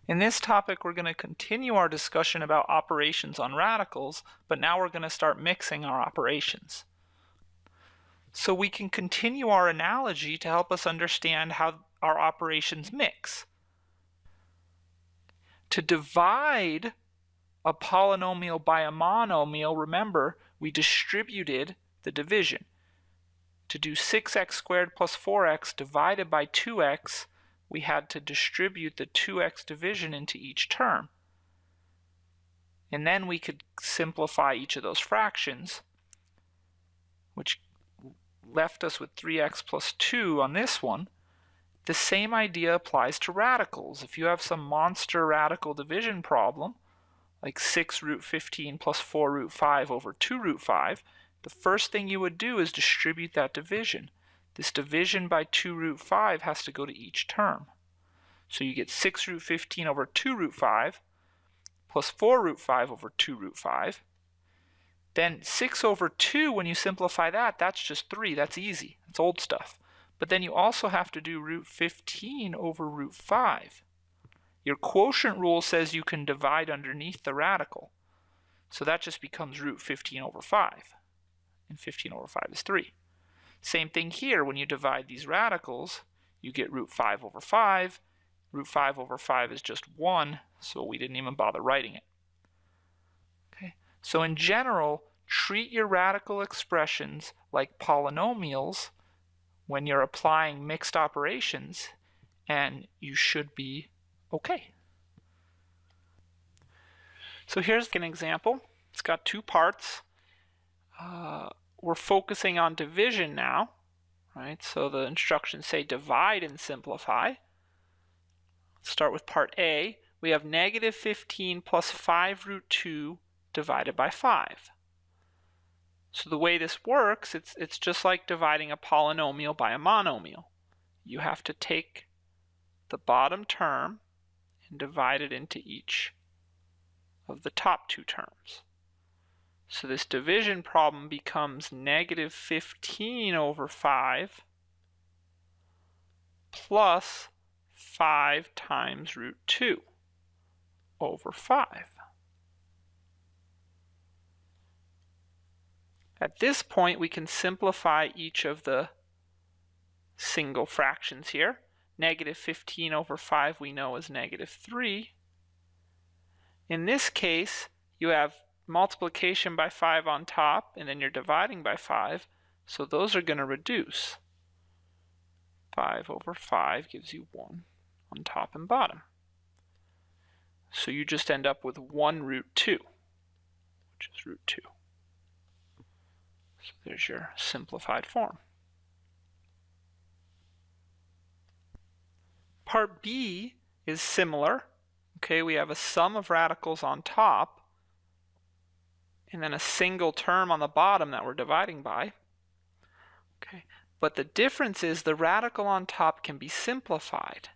In this topic, we're going to continue our discussion about operations on radicals, but now we're going to start mixing our operations. So we can continue our analogy to help us understand how our operations mix. To divide a polynomial by a monomial, remember, we distributed the division. To do 6x squared plus 4x divided by 2x, we had to distribute the 2x division into each term. And then we could simplify each of those fractions, which left us with 3x plus 2 on this one. The same idea applies to radicals. If you have some monster radical division problem, like 6 root 15 plus 4 root 5 over 2 root 5, the first thing you would do is distribute that division. This division by 2 root 5 has to go to each term. So you get 6 root 15 over 2 root 5 plus 4 root 5 over 2 root 5. Then 6 over 2, when you simplify that, that's just 3. That's easy. It's old stuff. But then you also have to do root 15 over root 5. Your quotient rule says you can divide underneath the radical. So that just becomes root 15 over 5. And 15 over 5 is 3. Same thing here. When you divide these radicals, you get root 5 over 5. Root 5 over 5 is just 1, so we didn't even bother writing it. Okay. So in general, treat your radical expressions like polynomials when you're applying mixed operations, and you should be okay. So here's an example. It's got two parts. We're focusing on division now, right? So the instructions say divide and simplify. Let's start with part A. We have negative 15 plus 5 root 2 divided by 5. So the way this works, it's just like dividing a polynomial by a monomial. You have to take the bottom term and divide it into each of the top two terms. So this division problem becomes negative 15 over 5 plus 5 times root 2 over 5. At this point, we can simplify each of the single fractions here. Negative 15 over 5 we know is negative 3. In this case, you have multiplication by 5 on top, and then you're dividing by 5, so those are going to reduce. 5 over 5 gives you 1 on top and bottom. So you just end up with 1 root 2, which is root 2. So there's your simplified form. Part B is similar. Okay, we have a sum of radicals on top, and then a single term on the bottom that we're dividing by. Okay, but the difference is the radical on top can be simplified.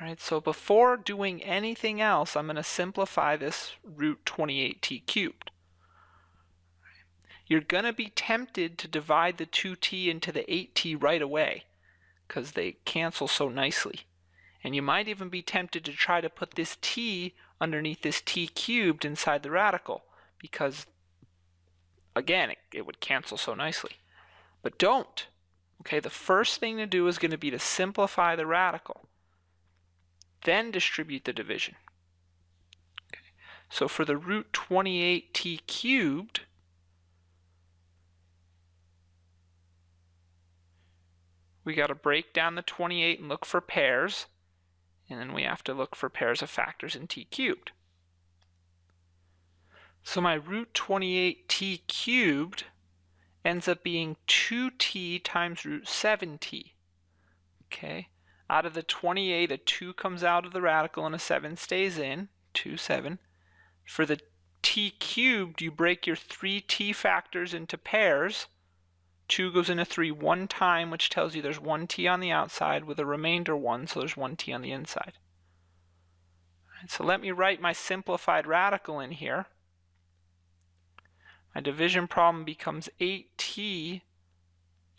All right, so before doing anything else, I'm going to simplify this root 28t cubed. You're going to be tempted to divide the 2t into the 8t right away because they cancel so nicely. And you might even be tempted to try to put this t underneath this t cubed inside the radical because, again, it would cancel so nicely. But don't. Okay, the first thing to do is going to be to simplify the radical. Then distribute the division. Okay. So for the root 28t cubed, we got to break down the 28 and look for pairs. And then we have to look for pairs of factors in t cubed. So my root 28t cubed ends up being 2t times root 7t. Okay, out of the 28, a 2 comes out of the radical and a 7 stays in, 2, 7. For the t cubed, you break your 3t factors into pairs. 2 goes into 3 one time, which tells you there's 1t on the outside with a remainder 1, so there's 1t on the inside. All right, so let me write my simplified radical in here. My division problem becomes 8t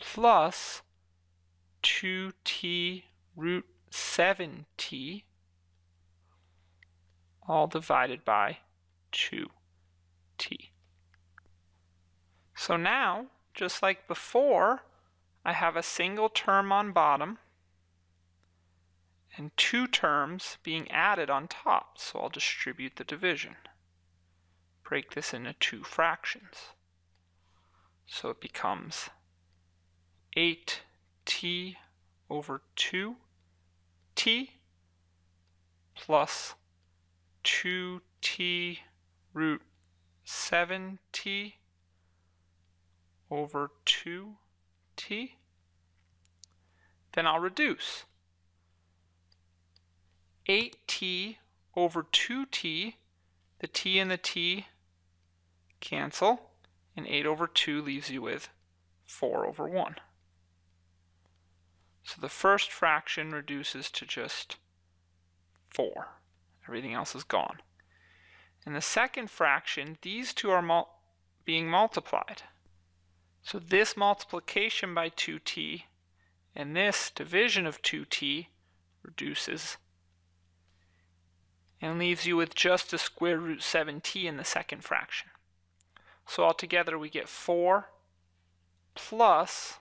plus 2t root 7t all divided by 2t. So now, just like before, I have a single term on bottom and two terms being added on top, so I'll distribute the division. Break this into two fractions. So it becomes 8t over 2t plus 2t root 7t over 2t. Then I'll reduce. 8t over 2t, the t and the t cancel, and 8 over 2 leaves you with 4 over 1. So the first fraction reduces to just 4. Everything else is gone. In the second fraction, these two are being multiplied. So this multiplication by 2t and this division of 2t reduces and leaves you with just a square root 7t in the second fraction. So altogether we get 4 plus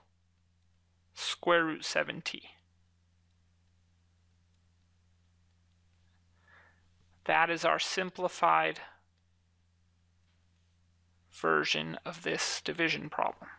square root 7t. That is our simplified version of this division problem.